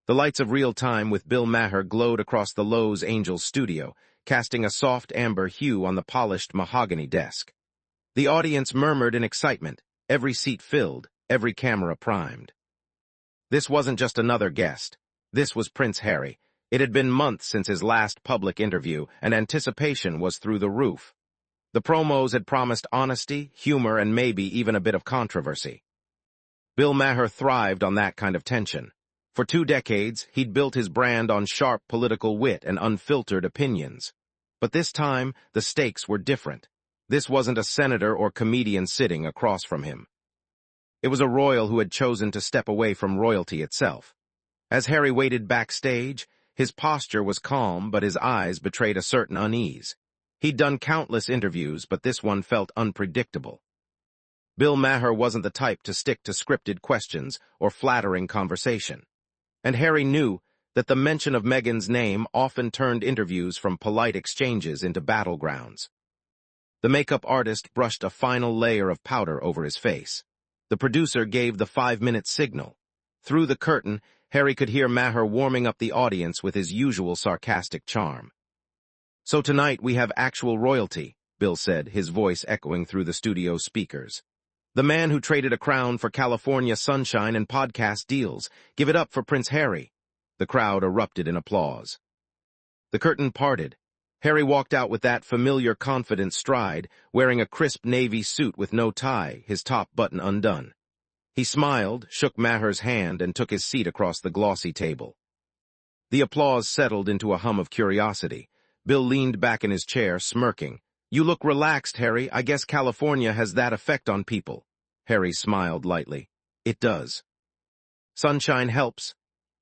The lights of real time with Bill Maher glowed across the Lowe's Angels studio, casting a soft amber hue on the polished mahogany desk. The audience murmured in excitement, every seat filled, every camera primed. This wasn't just another guest. This was Prince Harry. It had been months since his last public interview, and anticipation was through the roof. The promos had promised honesty, humor, and maybe even a bit of controversy. Bill Maher thrived on that kind of tension. For 2 decades, he'd built his brand on sharp political wit and unfiltered opinions. But this time, the stakes were different. This wasn't a senator or comedian sitting across from him. It was a royal who had chosen to step away from royalty itself. As Harry waited backstage, his posture was calm, but his eyes betrayed a certain unease. He'd done countless interviews, but this one felt unpredictable. Bill Maher wasn't the type to stick to scripted questions or flattering conversation. And Harry knew that the mention of Meghan's name often turned interviews from polite exchanges into battlegrounds. The makeup artist brushed a final layer of powder over his face. The producer gave the 5-minute signal. Through the curtain, Harry could hear Maher warming up the audience with his usual sarcastic charm. "So tonight we have actual royalty," Bill said, his voice echoing through the studio speakers. "The man who traded a crown for California sunshine and podcast deals. Give it up for Prince Harry." The crowd erupted in applause. The curtain parted. Harry walked out with that familiar confident stride, wearing a crisp navy suit with no tie, his top button undone. He smiled, shook Maher's hand, and took his seat across the glossy table. The applause settled into a hum of curiosity. Bill leaned back in his chair, smirking. "You look relaxed, Harry. I guess California has that effect on people." Harry smiled lightly. "It does." "Sunshine helps."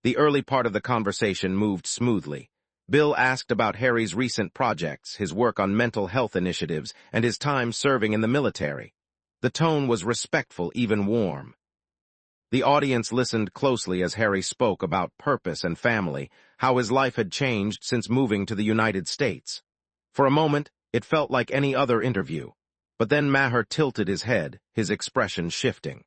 The early part of the conversation moved smoothly. Bill asked about Harry's recent projects, his work on mental health initiatives, and his time serving in the military. The tone was respectful, even warm. The audience listened closely as Harry spoke about purpose and family, how his life had changed since moving to the United States. For a moment, it felt like any other interview. But then Maher tilted his head, his expression shifting.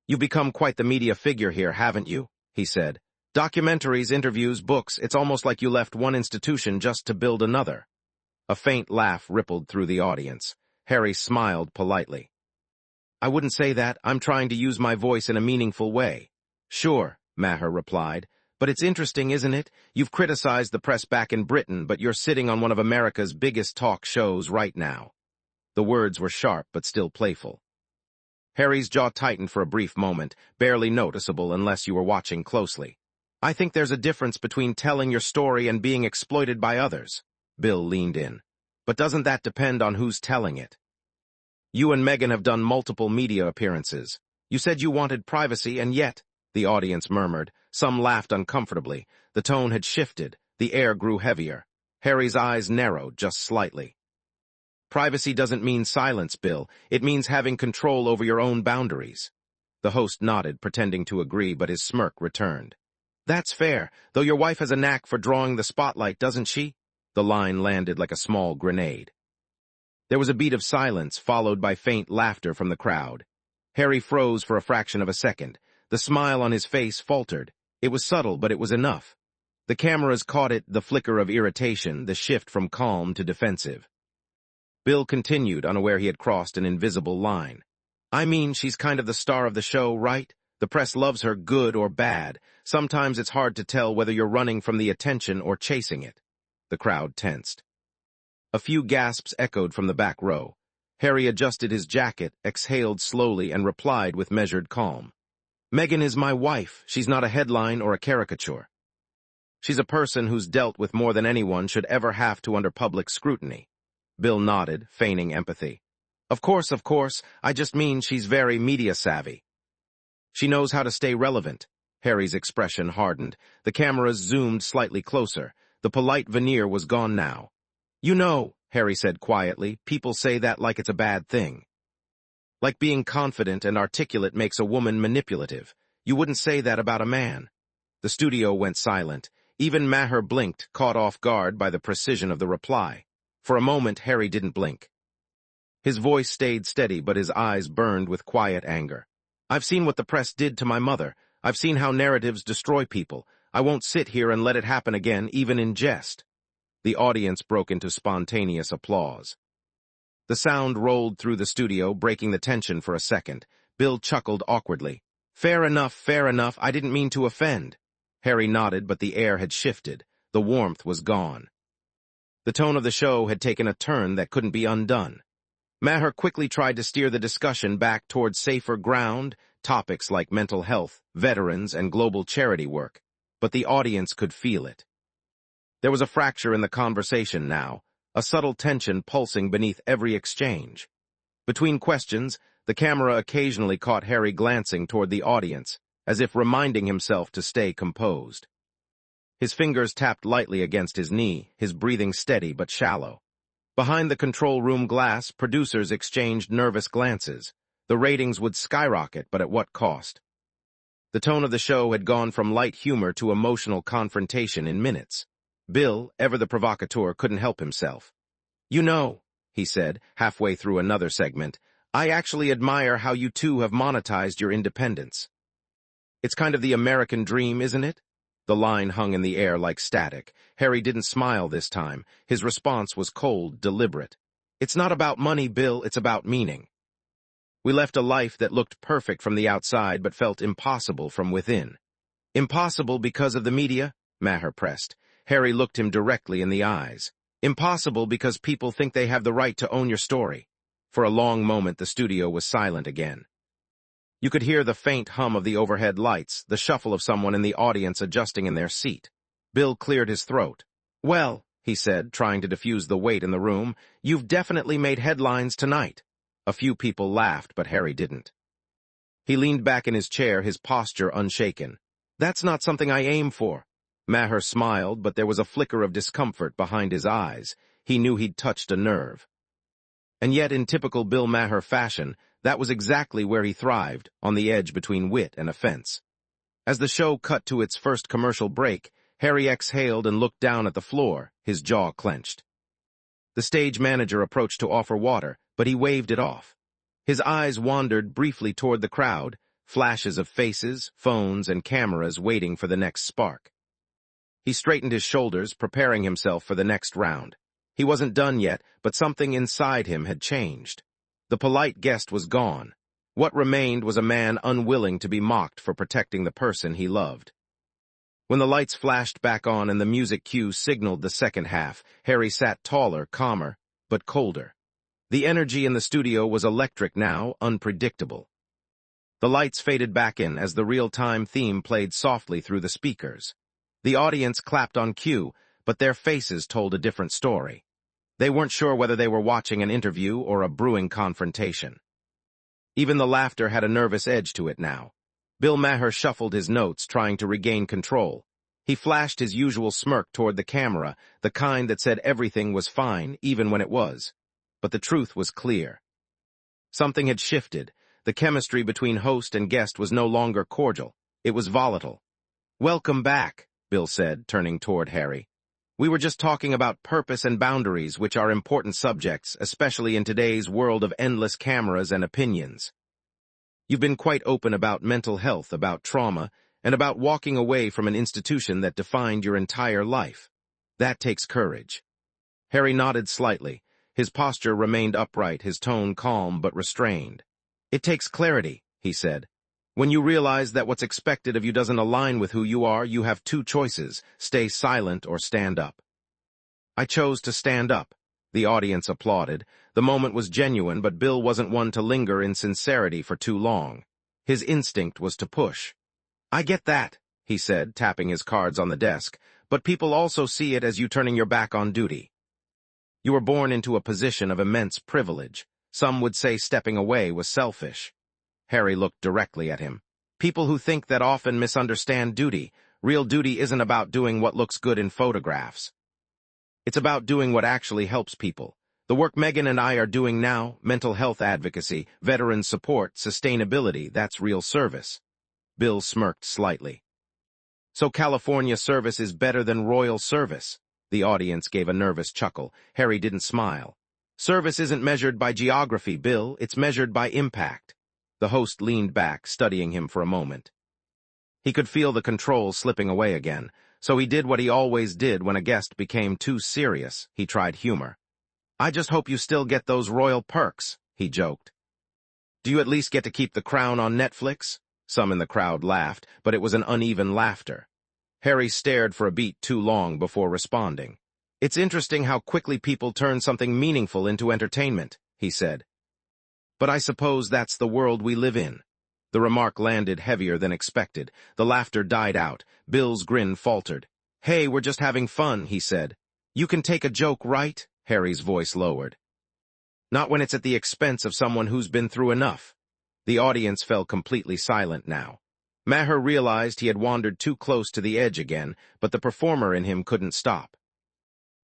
"You've become quite the media figure here, haven't you?" he said. "Documentaries, interviews, books, it's almost like you left one institution just to build another." A faint laugh rippled through the audience. Harry smiled politely. "I wouldn't say that. I'm trying to use my voice in a meaningful way." "Sure," Maher replied. "But it's interesting, isn't it? You've criticized the press back in Britain, but you're sitting on one of America's biggest talk shows right now." The words were sharp but still playful. Harry's jaw tightened for a brief moment, barely noticeable unless you were watching closely. "I think there's a difference between telling your story and being exploited by others." Bill leaned in. "But doesn't that depend on who's telling it? You and Meghan have done multiple media appearances. You said you wanted privacy, and yet," the audience murmured. Some laughed uncomfortably. The tone had shifted. The air grew heavier. Harry's eyes narrowed just slightly. "Privacy doesn't mean silence, Bill. It means having control over your own boundaries." The host nodded, pretending to agree, but his smirk returned. "That's fair, though your wife has a knack for drawing the spotlight, doesn't she?" The line landed like a small grenade. There was a beat of silence, followed by faint laughter from the crowd. Harry froze for a fraction of a second. The smile on his face faltered. It was subtle, but it was enough. The cameras caught it, the flicker of irritation, the shift from calm to defensive. Bill continued, unaware he had crossed an invisible line. "I mean, she's kind of the star of the show, right? The press loves her, good or bad. Sometimes it's hard to tell whether you're running from the attention or chasing it." The crowd tensed. A few gasps echoed from the back row. Harry adjusted his jacket, exhaled slowly, and replied with measured calm. "Meghan is my wife. She's not a headline or a caricature. She's a person who's dealt with more than anyone should ever have to under public scrutiny." Bill nodded, feigning empathy. Of course, I just mean she's very media-savvy. She knows how to stay relevant." Harry's expression hardened. The cameras zoomed slightly closer. The polite veneer was gone now. "You know," Harry said quietly, "people say that like it's a bad thing. Like being confident and articulate makes a woman manipulative. You wouldn't say that about a man." The studio went silent. Even Maher blinked, caught off guard by the precision of the reply. For a moment, Harry didn't blink. His voice stayed steady, but his eyes burned with quiet anger. "I've seen what the press did to my mother. I've seen how narratives destroy people. I won't sit here and let it happen again, even in jest." The audience broke into spontaneous applause. The sound rolled through the studio, breaking the tension for a second. Bill chuckled awkwardly. Fair enough, I didn't mean to offend." Harry nodded, but the air had shifted. The warmth was gone. The tone of the show had taken a turn that couldn't be undone. Maher quickly tried to steer the discussion back toward safer ground, topics like mental health, veterans, and global charity work, but the audience could feel it. There was a fracture in the conversation now, a subtle tension pulsing beneath every exchange. Between questions, the camera occasionally caught Harry glancing toward the audience, as if reminding himself to stay composed. His fingers tapped lightly against his knee, his breathing steady but shallow. Behind the control room glass, producers exchanged nervous glances. The ratings would skyrocket, but at what cost? The tone of the show had gone from light humor to emotional confrontation in minutes. Bill, ever the provocateur, couldn't help himself. "You know," he said, halfway through another segment, "I actually admire how you two have monetized your independence. It's kind of the American dream, isn't it?" The line hung in the air like static. Harry didn't smile this time. His response was cold, deliberate. "It's not about money, Bill, it's about meaning. We left a life that looked perfect from the outside but felt impossible from within." "Impossible because of the media?" Maher pressed. Harry looked him directly in the eyes. "Impossible because people think they have the right to own your story." For a long moment the studio was silent again. You could hear the faint hum of the overhead lights, the shuffle of someone in the audience adjusting in their seat. Bill cleared his throat. "Well," he said, trying to diffuse the weight in the room, "you've definitely made headlines tonight." A few people laughed, but Harry didn't. He leaned back in his chair, his posture unshaken. "That's not something I aim for." Maher smiled, but there was a flicker of discomfort behind his eyes. He knew he'd touched a nerve. And yet, in typical Bill Maher fashion, that was exactly where he thrived, on the edge between wit and offense. As the show cut to its first commercial break, Harry exhaled and looked down at the floor, his jaw clenched. The stage manager approached to offer water, but he waved it off. His eyes wandered briefly toward the crowd, flashes of faces, phones, and cameras waiting for the next spark. He straightened his shoulders, preparing himself for the next round. He wasn't done yet, but something inside him had changed. The polite guest was gone. What remained was a man unwilling to be mocked for protecting the person he loved. When the lights flashed back on and the music cue signaled the second half, Harry sat taller, calmer, but colder. The energy in the studio was electric now, unpredictable. The lights faded back in as the real-time theme played softly through the speakers. The audience clapped on cue, but their faces told a different story. They weren't sure whether they were watching an interview or a brewing confrontation. Even the laughter had a nervous edge to it now. Bill Maher shuffled his notes, trying to regain control. He flashed his usual smirk toward the camera, the kind that said everything was fine, even when it was. But the truth was clear. Something had shifted. The chemistry between host and guest was no longer cordial. It was volatile. "Welcome back," Bill said, turning toward Harry. "We were just talking about purpose and boundaries, which are important subjects, especially in today's world of endless cameras and opinions. You've been quite open about mental health, about trauma, and about walking away from an institution that defined your entire life. That takes courage." Harry nodded slightly. His posture remained upright, his tone calm but restrained. "It takes clarity," he said. "When you realize that what's expected of you doesn't align with who you are, you have two choices: stay silent or stand up." "I chose to stand up." The audience applauded. The moment was genuine, but Bill wasn't one to linger in sincerity for too long. His instinct was to push. "I get that," he said, tapping his cards on the desk, "but people also see it as you turning your back on duty. You were born into a position of immense privilege. Some would say stepping away was selfish." Harry looked directly at him. "People who think that often misunderstand duty. Real duty isn't about doing what looks good in photographs. It's about doing what actually helps people. The work Meghan and I are doing now, mental health advocacy, veteran support, sustainability, that's real service." Bill smirked slightly. "So California service is better than royal service?" The audience gave a nervous chuckle. Harry didn't smile. "Service isn't measured by geography, Bill. It's measured by impact." The host leaned back, studying him for a moment. He could feel the control slipping away again, so he did what he always did when a guest became too serious. He tried humor. "I just hope you still get those royal perks," he joked. "Do you at least get to keep The Crown on Netflix?" Some in the crowd laughed, but it was an uneven laughter. Harry stared for a beat too long before responding. "It's interesting how quickly people turn something meaningful into entertainment," he said. "But I suppose that's the world we live in." The remark landed heavier than expected. The laughter died out. Bill's grin faltered. "Hey, we're just having fun," he said. "You can take a joke, right?" Harry's voice lowered. "Not when it's at the expense of someone who's been through enough." The audience fell completely silent now. Maher realized he had wandered too close to the edge again, but the performer in him couldn't stop.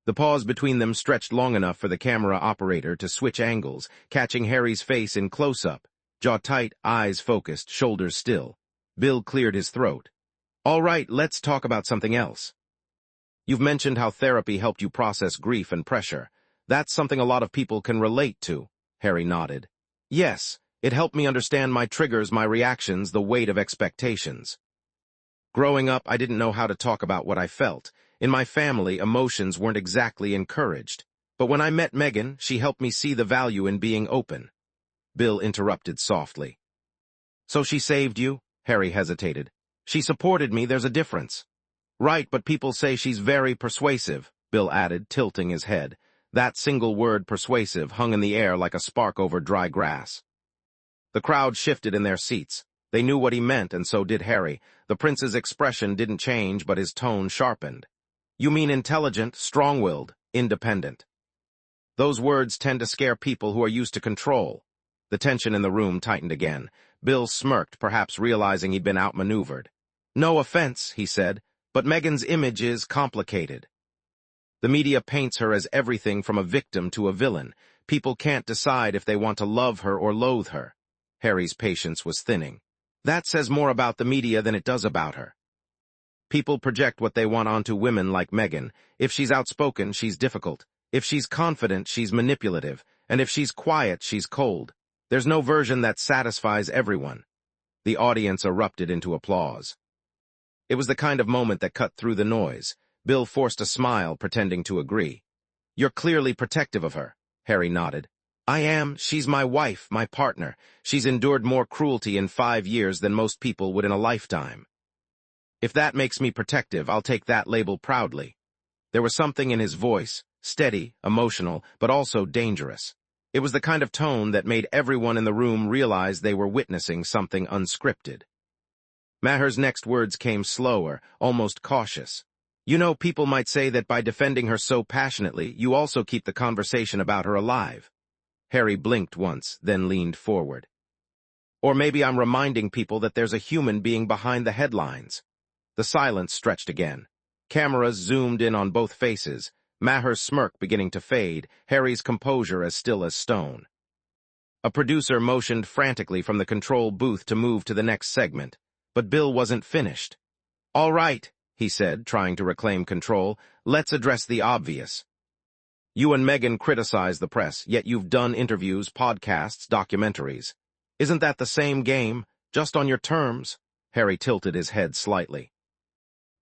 The pause between them stretched long enough for the camera operator to switch angles, catching Harry's face in close-up. Jaw tight, eyes focused, shoulders still. Bill cleared his throat. "All right, let's talk about something else. You've mentioned how therapy helped you process grief and pressure. That's something a lot of people can relate to." Harry nodded. "Yes, it helped me understand my triggers, my reactions, the weight of expectations. Growing up, I didn't know how to talk about what I felt. In my family, emotions weren't exactly encouraged. But when I met Meghan, she helped me see the value in being open." Bill interrupted softly. "So she saved you?" Harry hesitated. "She supported me, there's a difference." "Right, but people say she's very persuasive," Bill added, tilting his head. That single word, persuasive, hung in the air like a spark over dry grass. The crowd shifted in their seats. They knew what he meant, and so did Harry. The prince's expression didn't change, but his tone sharpened. "You mean intelligent, strong-willed, independent." Those words tend to scare people who are used to control. The tension in the room tightened again. Bill smirked, perhaps realizing he'd been outmaneuvered. "No offense," he said, "but Meghan's image is complicated. The media paints her as everything from a victim to a villain. People can't decide if they want to love her or loathe her." Harry's patience was thinning. "That says more about the media than it does about her. People project what they want onto women like Meghan. If she's outspoken, she's difficult. If she's confident, she's manipulative. And if she's quiet, she's cold. There's no version that satisfies everyone." The audience erupted into applause. It was the kind of moment that cut through the noise. Bill forced a smile, pretending to agree. "You're clearly protective of her." Harry nodded. "I am. She's my wife, my partner. She's endured more cruelty in 5 years than most people would in a lifetime. If that makes me protective, I'll take that label proudly." There was something in his voice, steady, emotional, but also dangerous. It was the kind of tone that made everyone in the room realize they were witnessing something unscripted. Maher's next words came slower, almost cautious. "You know, people might say that by defending her so passionately, you also keep the conversation about her alive." Harry blinked once, then leaned forward. "Or maybe I'm reminding people that there's a human being behind the headlines." The silence stretched again. Cameras zoomed in on both faces, Maher's smirk beginning to fade, Harry's composure as still as stone. A producer motioned frantically from the control booth to move to the next segment, but Bill wasn't finished. "All right," he said, trying to reclaim control, "let's address the obvious. You and Meghan criticize the press, yet you've done interviews, podcasts, documentaries. Isn't that the same game, just on your terms?" Harry tilted his head slightly.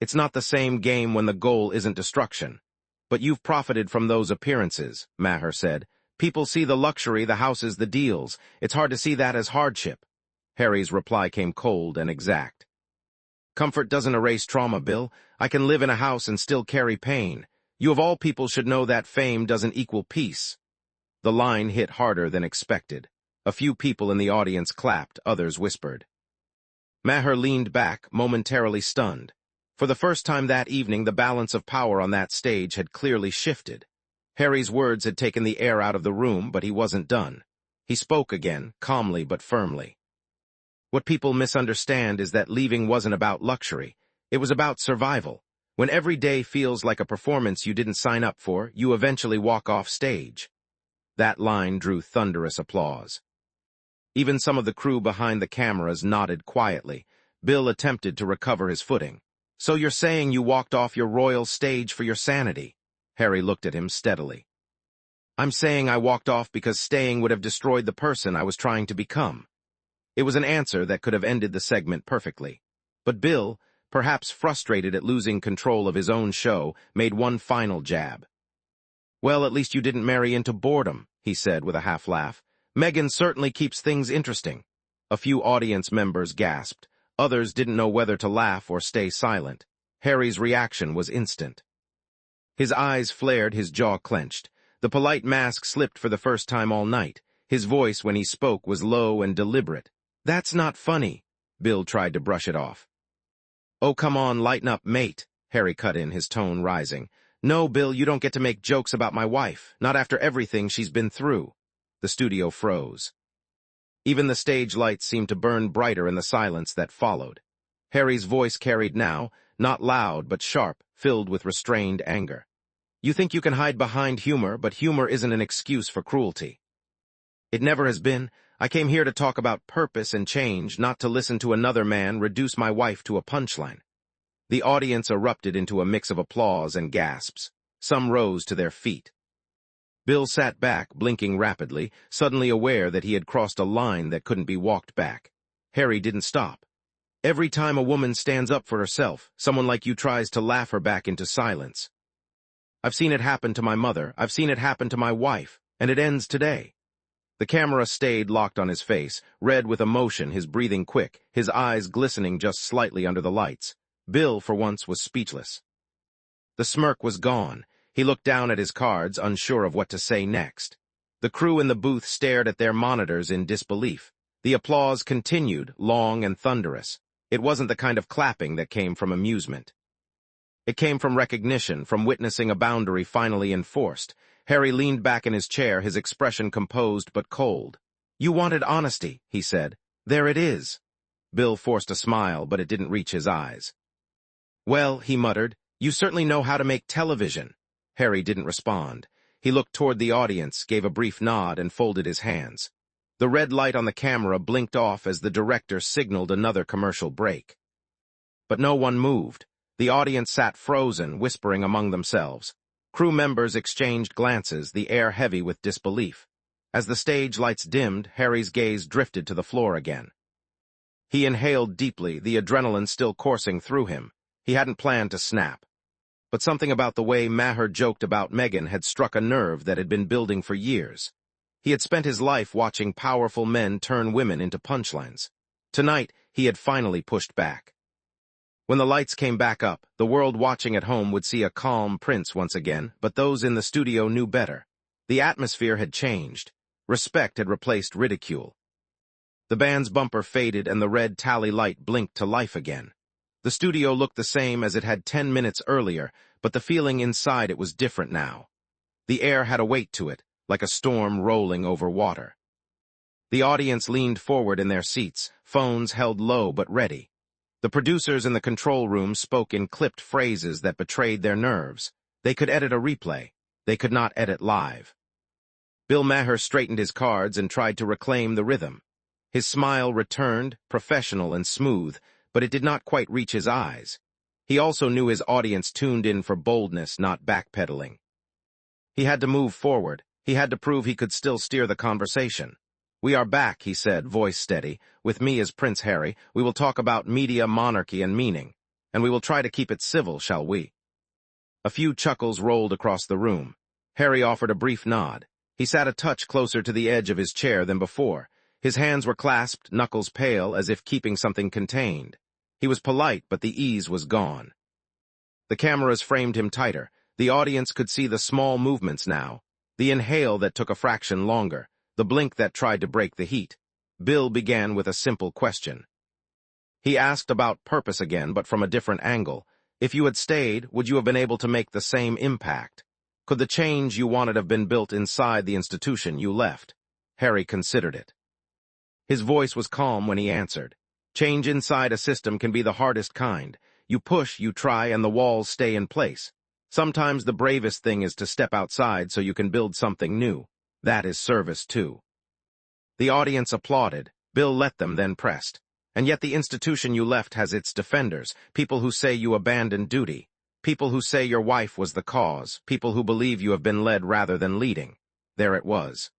"It's not the same game when the goal isn't destruction. But you've profited from those appearances," Maher said. "People see the luxury, the houses, the deals. It's hard to see that as hardship." Harry's reply came cold and exact. "Comfort doesn't erase trauma, Bill. I can live in a house and still carry pain. You of all people should know that fame doesn't equal peace." The line hit harder than expected. A few people in the audience clapped, others whispered. Maher leaned back, momentarily stunned. For the first time that evening, the balance of power on that stage had clearly shifted. Harry's words had taken the air out of the room, but he wasn't done. He spoke again, calmly but firmly. "What people misunderstand is that leaving wasn't about luxury. It was about survival. When every day feels like a performance you didn't sign up for, you eventually walk off stage." That line drew thunderous applause. Even some of the crew behind the cameras nodded quietly. Bill attempted to recover his footing. "So you're saying you walked off your royal stage for your sanity?" Harry looked at him steadily. "I'm saying I walked off because staying would have destroyed the person I was trying to become." It was an answer that could have ended the segment perfectly. But Bill, perhaps frustrated at losing control of his own show, made one final jab. "Well, at least you didn't marry into boredom," he said with a half-laugh. "Meghan certainly keeps things interesting." A few audience members gasped. Others didn't know whether to laugh or stay silent. Harry's reaction was instant. His eyes flared, his jaw clenched. The polite mask slipped for the first time all night. His voice, when he spoke, was low and deliberate. "That's not funny." Bill tried to brush it off. "Oh, come on, lighten up, mate," Harry cut in, his tone rising. "No, Bill, you don't get to make jokes about my wife, not after everything she's been through." The studio froze. Even the stage lights seemed to burn brighter in the silence that followed. Harry's voice carried now, not loud but sharp, filled with restrained anger. "You think you can hide behind humor, but humor isn't an excuse for cruelty. It never has been. I came here to talk about purpose and change, not to listen to another man reduce my wife to a punchline." The audience erupted into a mix of applause and gasps. Some rose to their feet. Bill sat back, blinking rapidly, suddenly aware that he had crossed a line that couldn't be walked back. Harry didn't stop. "Every time a woman stands up for herself, someone like you tries to laugh her back into silence. I've seen it happen to my mother, I've seen it happen to my wife, and it ends today." The camera stayed locked on his face, red with emotion, his breathing quick, his eyes glistening just slightly under the lights. Bill, for once, was speechless. The smirk was gone. He looked down at his cards, unsure of what to say next. The crew in the booth stared at their monitors in disbelief. The applause continued, long and thunderous. It wasn't the kind of clapping that came from amusement. It came from recognition, from witnessing a boundary finally enforced. Harry leaned back in his chair, his expression composed but cold. "You wanted honesty," he said. "There it is." Bill forced a smile, but it didn't reach his eyes. "Well," he muttered, "you certainly know how to make television." Harry didn't respond. He looked toward the audience, gave a brief nod, and folded his hands. The red light on the camera blinked off as the director signaled another commercial break. But no one moved. The audience sat frozen, whispering among themselves. Crew members exchanged glances, the air heavy with disbelief. As the stage lights dimmed, Harry's gaze drifted to the floor again. He inhaled deeply, the adrenaline still coursing through him. He hadn't planned to snap. But something about the way Maher joked about Meghan had struck a nerve that had been building for years. He had spent his life watching powerful men turn women into punchlines. Tonight, he had finally pushed back. When the lights came back up, the world watching at home would see a calm prince once again, but those in the studio knew better. The atmosphere had changed. Respect had replaced ridicule. The band's bumper faded and the red tally light blinked to life again. The studio looked the same as it had 10 minutes earlier, but the feeling inside it was different now. The air had a weight to it, like a storm rolling over water. The audience leaned forward in their seats, phones held low but ready. The producers in the control room spoke in clipped phrases that betrayed their nerves. They could edit a replay. They could not edit live. Bill Maher straightened his cards and tried to reclaim the rhythm. His smile returned, professional and smooth, but it did not quite reach his eyes. He also knew his audience tuned in for boldness, not backpedaling. He had to move forward. He had to prove he could still steer the conversation. "We are back," he said, voice steady. "With me as Prince Harry, we will talk about media, monarchy, and meaning. And we will try to keep it civil, shall we?" A few chuckles rolled across the room. Harry offered a brief nod. He sat a touch closer to the edge of his chair than before. His hands were clasped, knuckles pale, as if keeping something contained. He was polite, but the ease was gone. The cameras framed him tighter. The audience could see the small movements now. The inhale that took a fraction longer. The blink that tried to break the heat. Bill began with a simple question. He asked about purpose again, but from a different angle. If you had stayed, would you have been able to make the same impact? Could the change you wanted have been built inside the institution you left? Harry considered it. His voice was calm when he answered. Change inside a system can be the hardest kind. You push, you try, and the walls stay in place. Sometimes the bravest thing is to step outside so you can build something new. That is service too. The audience applauded. Bill let them, then pressed. And yet the institution you left has its defenders, people who say you abandoned duty, people who say your wife was the cause, people who believe you have been led rather than leading. There it was.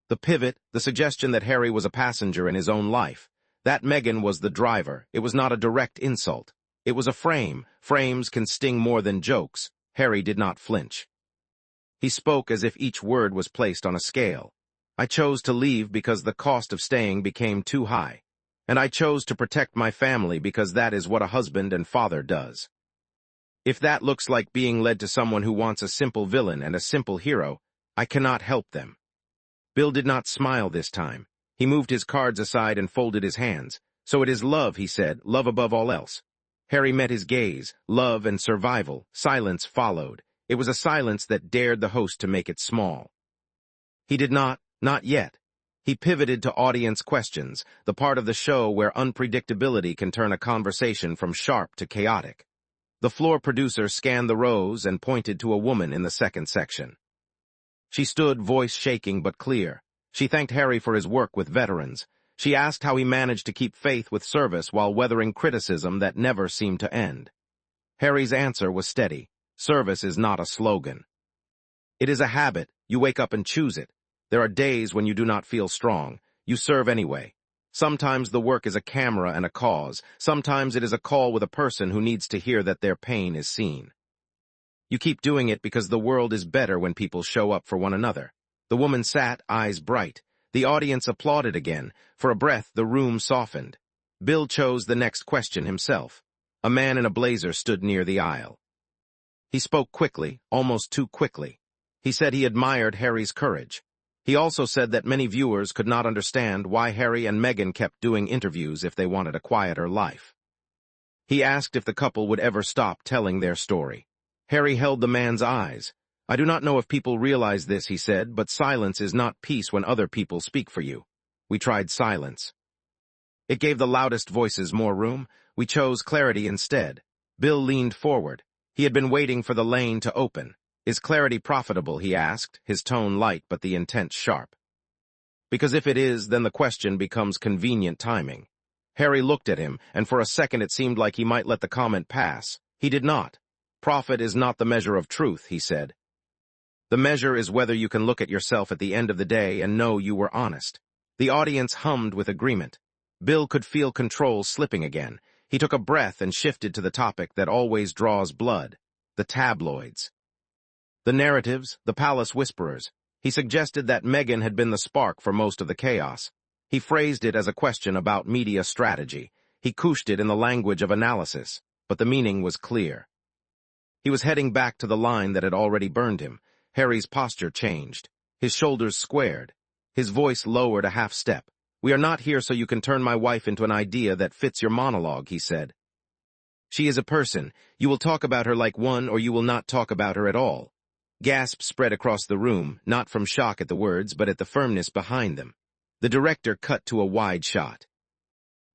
The pivot, the suggestion that Harry was a passenger in his own life. That Meghan was the driver. It was not a direct insult. It was a frame. Frames can sting more than jokes. Harry did not flinch. He spoke as if each word was placed on a scale. I chose to leave because the cost of staying became too high. And I chose to protect my family because that is what a husband and father does. If that looks like being led to someone who wants a simple villain and a simple hero, I cannot help them. Bill did not smile this time. He moved his cards aside and folded his hands. So it is love, he said, love above all else. Harry met his gaze. Love and survival. Silence followed. It was a silence that dared the host to make it small. He did not yet. He pivoted to audience questions, the part of the show where unpredictability can turn a conversation from sharp to chaotic. The floor producer scanned the rows and pointed to a woman in the second section. She stood, voice shaking but clear. She thanked Harry for his work with veterans. She asked how he managed to keep faith with service while weathering criticism that never seemed to end. Harry's answer was steady. Service is not a slogan. It is a habit. You wake up and choose it. There are days when you do not feel strong. You serve anyway. Sometimes the work is a camera and a cause. Sometimes it is a call with a person who needs to hear that their pain is seen. You keep doing it because the world is better when people show up for one another. The woman sat, eyes bright. The audience applauded again. For a breath, the room softened. Bill chose the next question himself. A man in a blazer stood near the aisle. He spoke quickly, almost too quickly. He said he admired Harry's courage. He also said that many viewers could not understand why Harry and Meghan kept doing interviews if they wanted a quieter life. He asked if the couple would ever stop telling their story. Harry held the man's eyes. I do not know if people realize this, he said, but silence is not peace when other people speak for you. We tried silence. It gave the loudest voices more room. We chose clarity instead. Bill leaned forward. He had been waiting for the lane to open. Is clarity profitable, he asked, his tone light but the intent sharp. Because if it is, then the question becomes convenient timing. Harry looked at him, and for a second it seemed like he might let the comment pass. He did not. Profit is not the measure of truth, he said. The measure is whether you can look at yourself at the end of the day and know you were honest. The audience hummed with agreement. Bill could feel control slipping again. He took a breath and shifted to the topic that always draws blood, the tabloids. The narratives, the palace whisperers. He suggested that Meghan had been the spark for most of the chaos. He phrased it as a question about media strategy. He couched it in the language of analysis, but the meaning was clear. He was heading back to the line that had already burned him. Harry's posture changed. His shoulders squared. His voice lowered a half step. We are not here so you can turn my wife into an idea that fits your monologue, he said. She is a person. You will talk about her like one, or you will not talk about her at all. Gasps spread across the room, not from shock at the words, but at the firmness behind them. The director cut to a wide shot.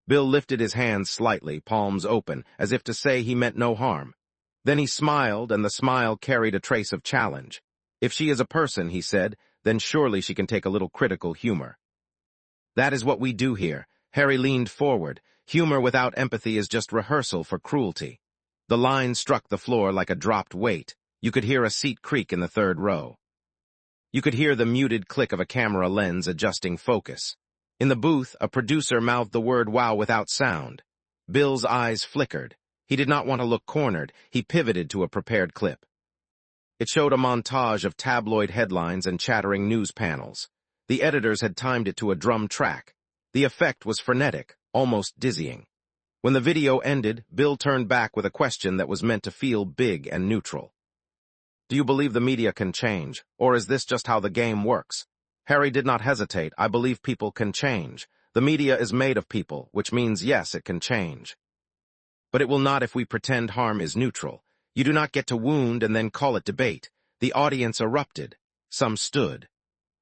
Bill lifted his hands slightly, palms open, as if to say he meant no harm. Then he smiled, and the smile carried a trace of challenge. If she is a person, he said, then surely she can take a little critical humor. That is what we do here. Harry leaned forward. Humor without empathy is just rehearsal for cruelty. The line struck the floor like a dropped weight. You could hear a seat creak in the third row. You could hear the muted click of a camera lens adjusting focus. In the booth, a producer mouthed the word wow without sound. Bill's eyes flickered. He did not want to look cornered. He pivoted to a prepared clip. It showed a montage of tabloid headlines and chattering news panels. The editors had timed it to a drum track. The effect was frenetic, almost dizzying. When the video ended, Bill turned back with a question that was meant to feel big and neutral. Do you believe the media can change, or is this just how the game works? Harry did not hesitate. I believe people can change. The media is made of people, which means yes, it can change. But it will not if we pretend harm is neutral. You do not get to wound and then call it debate. The audience erupted. Some stood.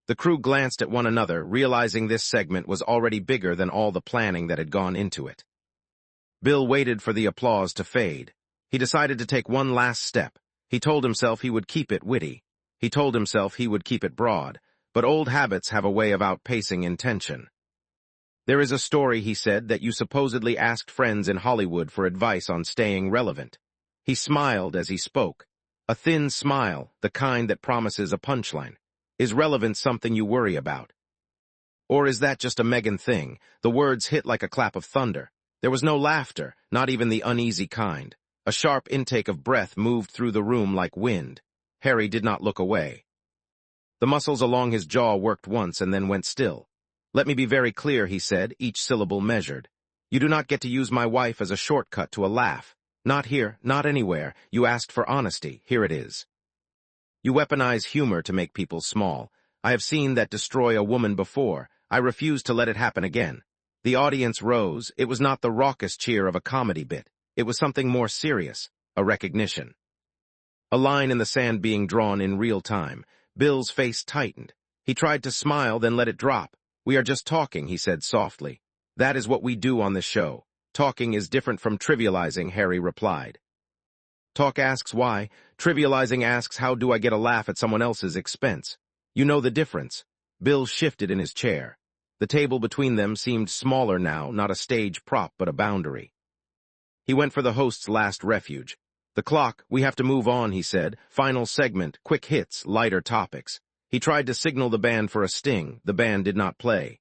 The crew glanced at one another, realizing this segment was already bigger than all the planning that had gone into it. Bill waited for the applause to fade. He decided to take one last step. He told himself he would keep it witty. He told himself he would keep it broad. But old habits have a way of outpacing intention. There is a story, he said, that you supposedly asked friends in Hollywood for advice on staying relevant. He smiled as he spoke. A thin smile, the kind that promises a punchline. Is relevance something you worry about? Or is that just a Meghan thing? The words hit like a clap of thunder. There was no laughter, not even the uneasy kind. A sharp intake of breath moved through the room like wind. Harry did not look away. The muscles along his jaw worked once and then went still. "Let me be very clear," he said, each syllable measured. "You do not get to use my wife as a shortcut to a laugh. Not here, not anywhere. You asked for honesty. Here it is. You weaponize humor to make people small. I have seen that destroy a woman before. I refuse to let it happen again." The audience rose. It was not the raucous cheer of a comedy bit. It was something more serious, a recognition. A line in the sand being drawn in real time. Bill's face tightened. He tried to smile, then let it drop. "We are just talking," he said softly. "That is what we do on this show. Talking is different from trivializing," Harry replied. Talk asks why. Trivializing asks, how do I get a laugh at someone else's expense? You know the difference. Bill shifted in his chair. The table between them seemed smaller now, not a stage prop, but a boundary. He went for the host's last refuge. "The clock, we have to move on," he said. "Final segment, quick hits, lighter topics." He tried to signal the band for a sting. The band did not play.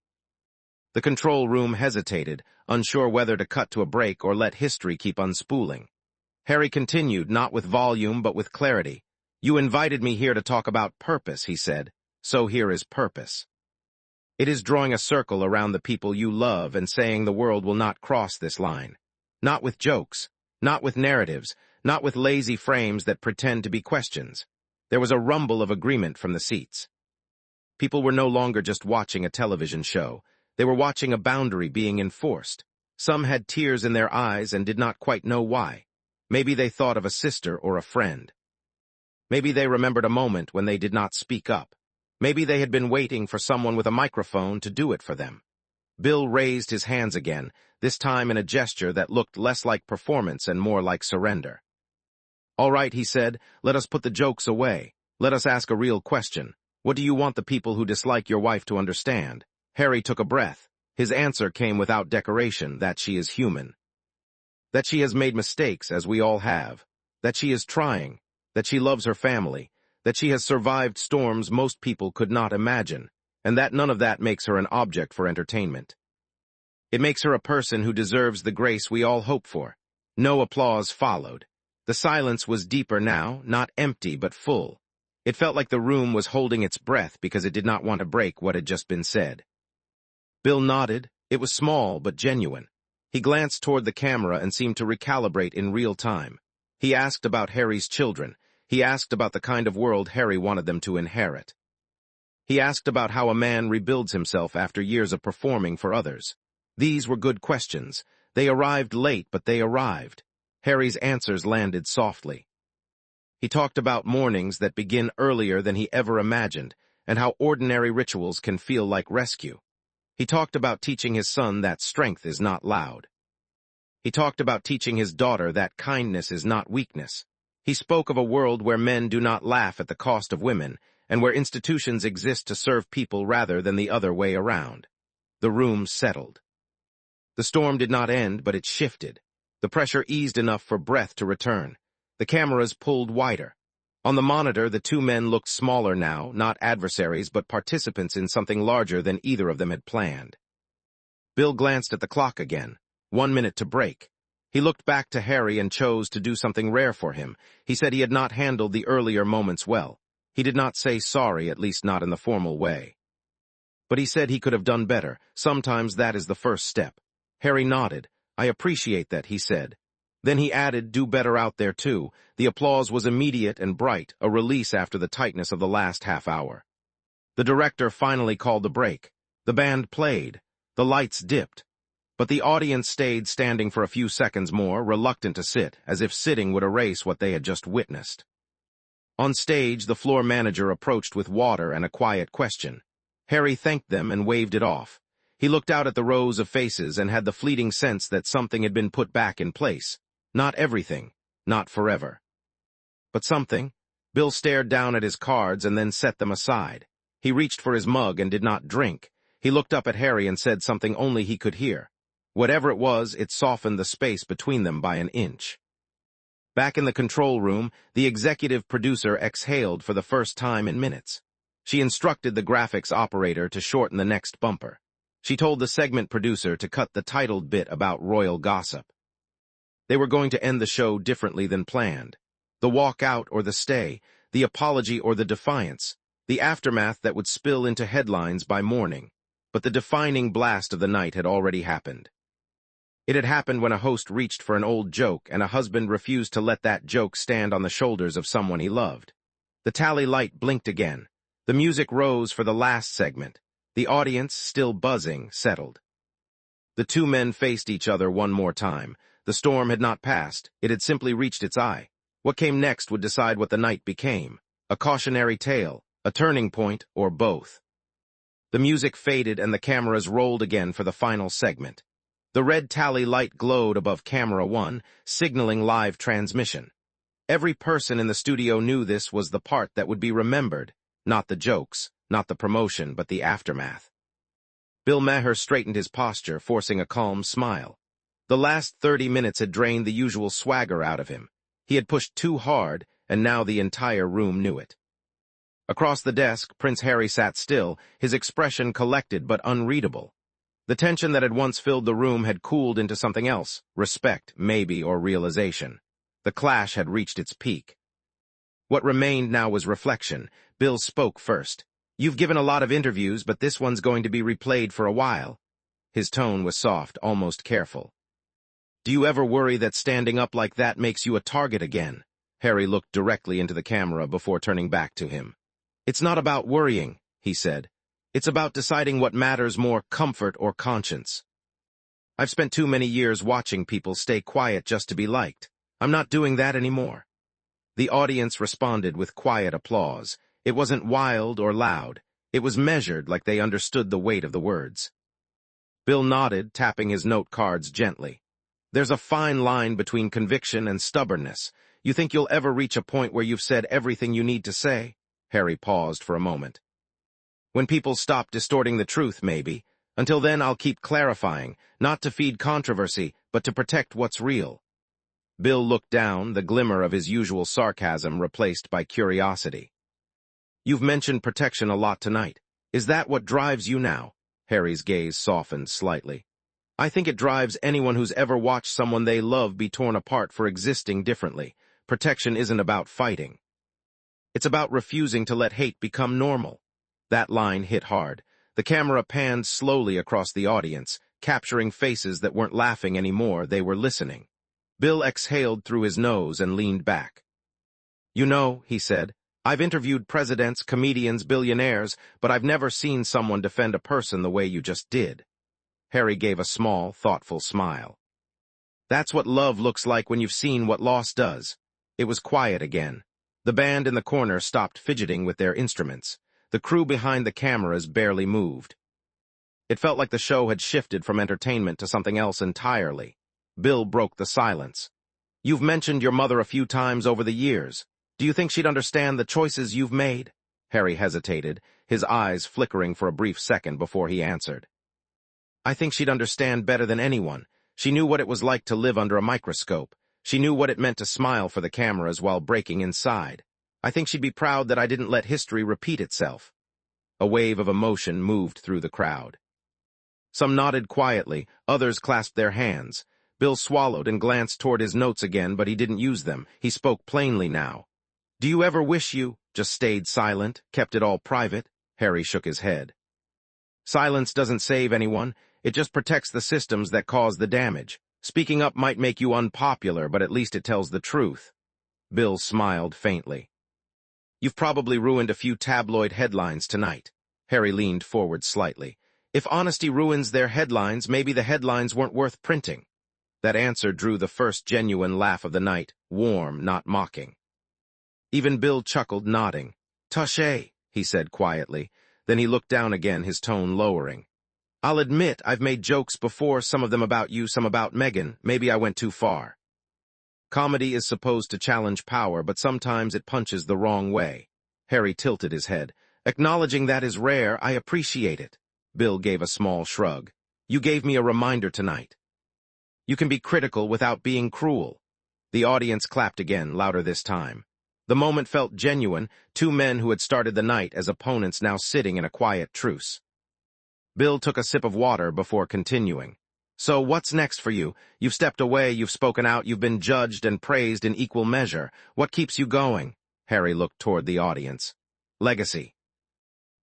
The control room hesitated, unsure whether to cut to a break or let history keep unspooling. Harry continued, not with volume but with clarity. "You invited me here to talk about purpose," he said. "So here is purpose. It is drawing a circle around the people you love and saying the world will not cross this line. Not with jokes, not with narratives, not with lazy frames that pretend to be questions." There was a rumble of agreement from the seats. People were no longer just watching a television show. They were watching a boundary being enforced. Some had tears in their eyes and did not quite know why. Maybe they thought of a sister or a friend. Maybe they remembered a moment when they did not speak up. Maybe they had been waiting for someone with a microphone to do it for them. Bill raised his hands again, this time in a gesture that looked less like performance and more like surrender. "All right," he said, "let us put the jokes away. Let us ask a real question. What do you want the people who dislike your wife to understand?" Harry took a breath. His answer came without decoration, that she is human. That she has made mistakes, as we all have. That she is trying. That she loves her family. That she has survived storms most people could not imagine. And that none of that makes her an object for entertainment. It makes her a person who deserves the grace we all hope for. No applause followed. The silence was deeper now, not empty but full. It felt like the room was holding its breath because it did not want to break what had just been said. Bill nodded. It was small but genuine. He glanced toward the camera and seemed to recalibrate in real time. He asked about Harry's children. He asked about the kind of world Harry wanted them to inherit. He asked about how a man rebuilds himself after years of performing for others. These were good questions. They arrived late, but they arrived. Harry's answers landed softly. He talked about mornings that begin earlier than he ever imagined, and how ordinary rituals can feel like rescue. He talked about teaching his son that strength is not loud. He talked about teaching his daughter that kindness is not weakness. He spoke of a world where men do not laugh at the cost of women, and where institutions exist to serve people rather than the other way around. The room settled. The storm did not end, but it shifted. The pressure eased enough for breath to return. The cameras pulled wider. On the monitor, the two men looked smaller now, not adversaries, but participants in something larger than either of them had planned. Bill glanced at the clock again. 1 minute to break. He looked back to Harry and chose to do something rare for him. He said he had not handled the earlier moments well. He did not say sorry, at least not in the formal way. But he said he could have done better. Sometimes that is the first step. Harry nodded. "I appreciate that," he said. Then he added, "Do better out there too." The applause was immediate and bright, a release after the tightness of the last half hour. The director finally called the break. The band played. The lights dipped. But the audience stayed standing for a few seconds more, reluctant to sit, as if sitting would erase what they had just witnessed. On stage, the floor manager approached with water and a quiet question. Harry thanked them and waved it off. He looked out at the rows of faces and had the fleeting sense that something had been put back in place. Not everything, not forever. But something. Bill stared down at his cards and then set them aside. He reached for his mug and did not drink. He looked up at Harry and said something only he could hear. Whatever it was, it softened the space between them by an inch. Back in the control room, the executive producer exhaled for the first time in minutes. She instructed the graphics operator to shorten the next bumper. She told the segment producer to cut the titled bit about royal gossip. They were going to end the show differently than planned. The walkout or the stay, the apology or the defiance, the aftermath that would spill into headlines by morning. But the defining blast of the night had already happened. It had happened when a host reached for an old joke and a husband refused to let that joke stand on the shoulders of someone he loved. The tally light blinked again. The music rose for the last segment. The audience, still buzzing, settled. The two men faced each other one more time. The storm had not passed. It had simply reached its eye. What came next would decide what the night became. A cautionary tale, a turning point, or both. The music faded and the cameras rolled again for the final segment. The red tally light glowed above camera 1, signaling live transmission. Every person in the studio knew this was the part that would be remembered, not the jokes, not the promotion, but the aftermath. Bill Maher straightened his posture, forcing a calm smile. The last 30 minutes had drained the usual swagger out of him. He had pushed too hard, and now the entire room knew it. Across the desk, Prince Harry sat still, his expression collected but unreadable. The tension that had once filled the room had cooled into something else, respect, maybe, or realization. The clash had reached its peak. What remained now was reflection. Bill spoke first. "You've given a lot of interviews, but this one's going to be replayed for a while." His tone was soft, almost careful. "Do you ever worry that standing up like that makes you a target again?" Harry looked directly into the camera before turning back to him. "It's not about worrying," he said. "It's about deciding what matters more, comfort or conscience. I've spent too many years watching people stay quiet just to be liked. I'm not doing that anymore." The audience responded with quiet applause. It wasn't wild or loud. It was measured, like they understood the weight of the words. Bill nodded, tapping his note cards gently. "There's a fine line between conviction and stubbornness. You think you'll ever reach a point where you've said everything you need to say?" Harry paused for a moment. "When people stop distorting the truth, maybe. Until then, I'll keep clarifying, not to feed controversy, but to protect what's real." Bill looked down, the glimmer of his usual sarcasm replaced by curiosity. "You've mentioned protection a lot tonight. Is that what drives you now?" Harry's gaze softened slightly. "I think it drives anyone who's ever watched someone they love be torn apart for existing differently. Protection isn't about fighting. It's about refusing to let hate become normal." That line hit hard. The camera panned slowly across the audience, capturing faces that weren't laughing anymore, they were listening. Bill exhaled through his nose and leaned back. "You know," he said, "I've interviewed presidents, comedians, billionaires, but I've never seen someone defend a person the way you just did." Harry gave a small, thoughtful smile. "That's what love looks like when you've seen what loss does." It was quiet again. The band in the corner stopped fidgeting with their instruments. The crew behind the cameras barely moved. It felt like the show had shifted from entertainment to something else entirely. Bill broke the silence. "You've mentioned your mother a few times over the years. Do you think she'd understand the choices you've made?" Harry hesitated, his eyes flickering for a brief second before he answered. "I think she'd understand better than anyone. She knew what it was like to live under a microscope. She knew what it meant to smile for the cameras while breaking inside. I think she'd be proud that I didn't let history repeat itself." A wave of emotion moved through the crowd. Some nodded quietly, others clasped their hands. Bill swallowed and glanced toward his notes again, but he didn't use them. He spoke plainly now. "Do you ever wish you just stayed silent, kept it all private?" Harry shook his head. "Silence doesn't save anyone. It just protects the systems that cause the damage. Speaking up might make you unpopular, but at least it tells the truth." Bill smiled faintly. "You've probably ruined a few tabloid headlines tonight." Harry leaned forward slightly. "If honesty ruins their headlines, maybe the headlines weren't worth printing." That answer drew the first genuine laugh of the night, warm, not mocking. Even Bill chuckled, nodding. "Touché," he said quietly. Then he looked down again, his tone lowering. "I'll admit I've made jokes before, some of them about you, some about Meghan. Maybe I went too far. Comedy is supposed to challenge power, but sometimes it punches the wrong way." Harry tilted his head. "Acknowledging that is rare. I appreciate it." Bill gave a small shrug. "You gave me a reminder tonight. You can be critical without being cruel." The audience clapped again, louder this time. The moment felt genuine, two men who had started the night as opponents now sitting in a quiet truce. Bill took a sip of water before continuing. So what's next for you? You've stepped away, you've spoken out, you've been judged and praised in equal measure. What keeps you going? Harry looked toward the audience. Legacy.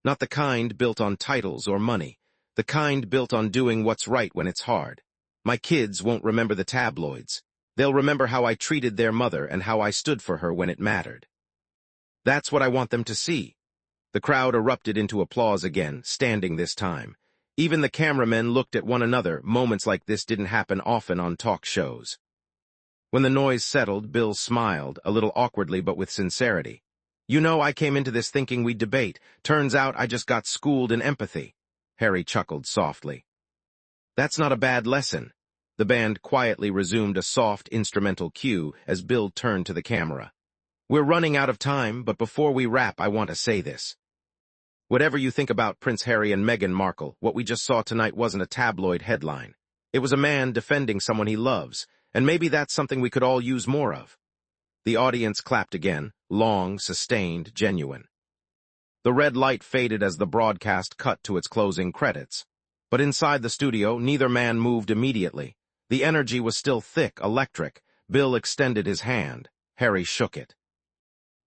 Not the kind built on titles or money. The kind built on doing what's right when it's hard. My kids won't remember the tabloids. They'll remember how I treated their mother and how I stood for her when it mattered. That's what I want them to see. The crowd erupted into applause again, standing this time. Even the cameramen looked at one another. Moments like this didn't happen often on talk shows. When the noise settled, Bill smiled, a little awkwardly but with sincerity. You know, I came into this thinking we'd debate. Turns out I just got schooled in empathy. Harry chuckled softly. That's not a bad lesson. The band quietly resumed a soft instrumental cue as Bill turned to the camera. We're running out of time, but before we wrap, I want to say this. Whatever you think about Prince Harry and Meghan Markle, what we just saw tonight wasn't a tabloid headline. It was a man defending someone he loves, and maybe that's something we could all use more of. The audience clapped again, long, sustained, genuine. The red light faded as the broadcast cut to its closing credits. But inside the studio, neither man moved immediately. The energy was still thick, electric. Bill extended his hand. Harry shook it.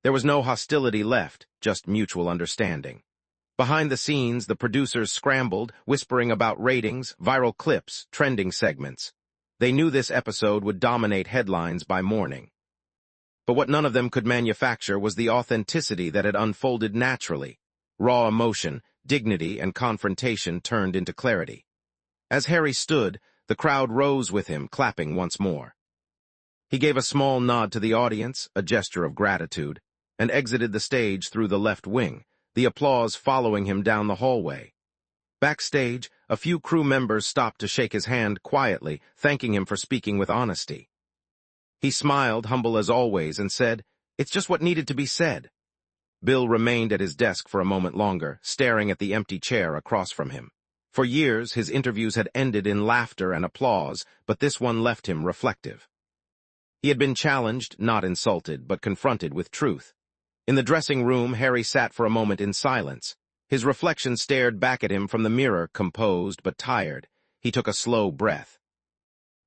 There was no hostility left, just mutual understanding. Behind the scenes, the producers scrambled, whispering about ratings, viral clips, trending segments. They knew this episode would dominate headlines by morning. But what none of them could manufacture was the authenticity that had unfolded naturally. Raw emotion, dignity, and confrontation turned into clarity. As Harry stood, the crowd rose with him, clapping once more. He gave a small nod to the audience, a gesture of gratitude, and exited the stage through the left wing, the applause following him down the hallway. Backstage, a few crew members stopped to shake his hand quietly, thanking him for speaking with honesty. He smiled, humble as always, and said, "It's just what needed to be said." Bill remained at his desk for a moment longer, staring at the empty chair across from him. For years, his interviews had ended in laughter and applause, but this one left him reflective. He had been challenged, not insulted, but confronted with truth. In the dressing room, Harry sat for a moment in silence. His reflection stared back at him from the mirror, composed but tired. He took a slow breath.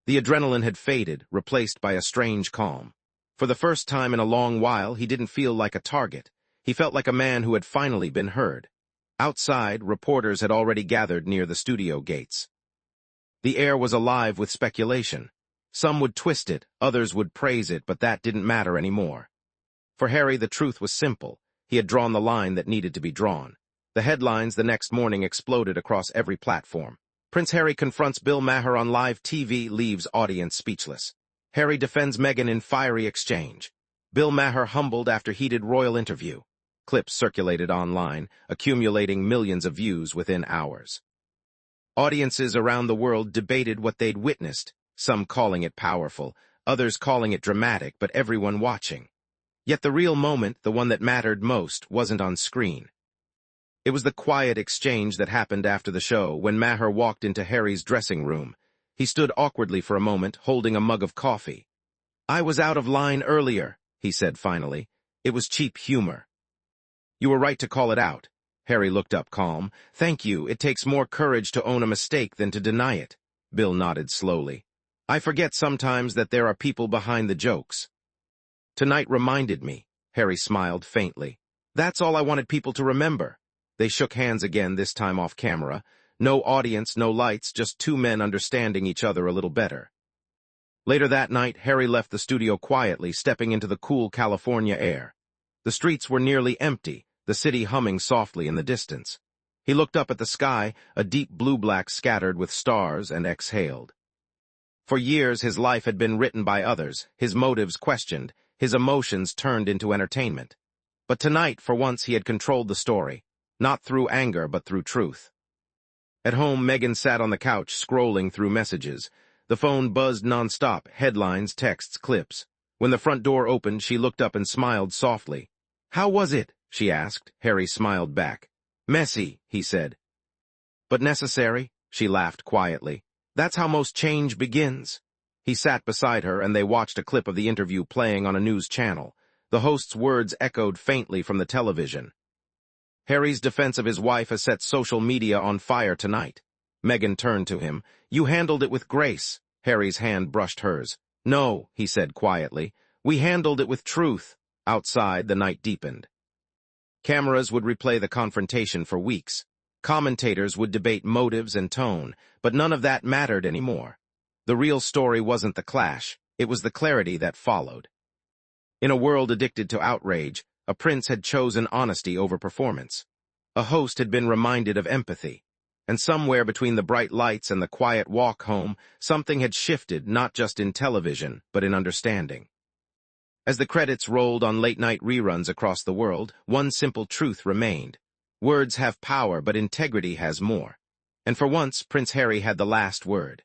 The adrenaline had faded, replaced by a strange calm. For the first time in a long while, he didn't feel like a target. He felt like a man who had finally been heard. Outside, reporters had already gathered near the studio gates. The air was alive with speculation. Some would twist it, others would praise it, but that didn't matter anymore. For Harry, the truth was simple. He had drawn the line that needed to be drawn. The headlines the next morning exploded across every platform. Prince Harry confronts Bill Maher on live TV, leaves audience speechless. Harry defends Meghan in fiery exchange. Bill Maher humbled after heated royal interview. Clips circulated online, accumulating millions of views within hours. Audiences around the world debated what they'd witnessed, some calling it powerful, others calling it dramatic, but everyone watching. Yet the real moment, the one that mattered most, wasn't on screen. It was the quiet exchange that happened after the show, when Maher walked into Harry's dressing room. He stood awkwardly for a moment, holding a mug of coffee. "I was out of line earlier," he said finally. "It was cheap humor." "You were right to call it out." Harry looked up calm. "Thank you. It takes more courage to own a mistake than to deny it." Bill nodded slowly. "I forget sometimes that there are people behind the jokes." "Tonight reminded me," Harry smiled faintly. "That's all I wanted people to remember." They shook hands again, this time off camera. No audience, no lights, just two men understanding each other a little better. Later that night, Harry left the studio quietly, stepping into the cool California air. The streets were nearly empty, the city humming softly in the distance. He looked up at the sky, a deep blue-black scattered with stars, and exhaled. For years, his life had been written by others, his motives questioned, his emotions turned into entertainment. But tonight, for once, he had controlled the story, not through anger, but through truth. At home, Meghan sat on the couch, scrolling through messages. The phone buzzed nonstop, headlines, texts, clips. When the front door opened, she looked up and smiled softly. "How was it?" she asked. Harry smiled back. "Messy," he said. "But necessary," she laughed quietly. "That's how most change begins." He sat beside her, and they watched a clip of the interview playing on a news channel. The host's words echoed faintly from the television. Harry's defense of his wife has set social media on fire tonight. Meghan turned to him. You handled it with grace. Harry's hand brushed hers. No, he said quietly. We handled it with truth. Outside, the night deepened. Cameras would replay the confrontation for weeks. Commentators would debate motives and tone, but none of that mattered anymore. The real story wasn't the clash, it was the clarity that followed. In a world addicted to outrage, a prince had chosen honesty over performance. A host had been reminded of empathy. And somewhere between the bright lights and the quiet walk home, something had shifted not just in television, but in understanding. As the credits rolled on late-night reruns across the world, one simple truth remained. Words have power, but integrity has more. And for once, Prince Harry had the last word.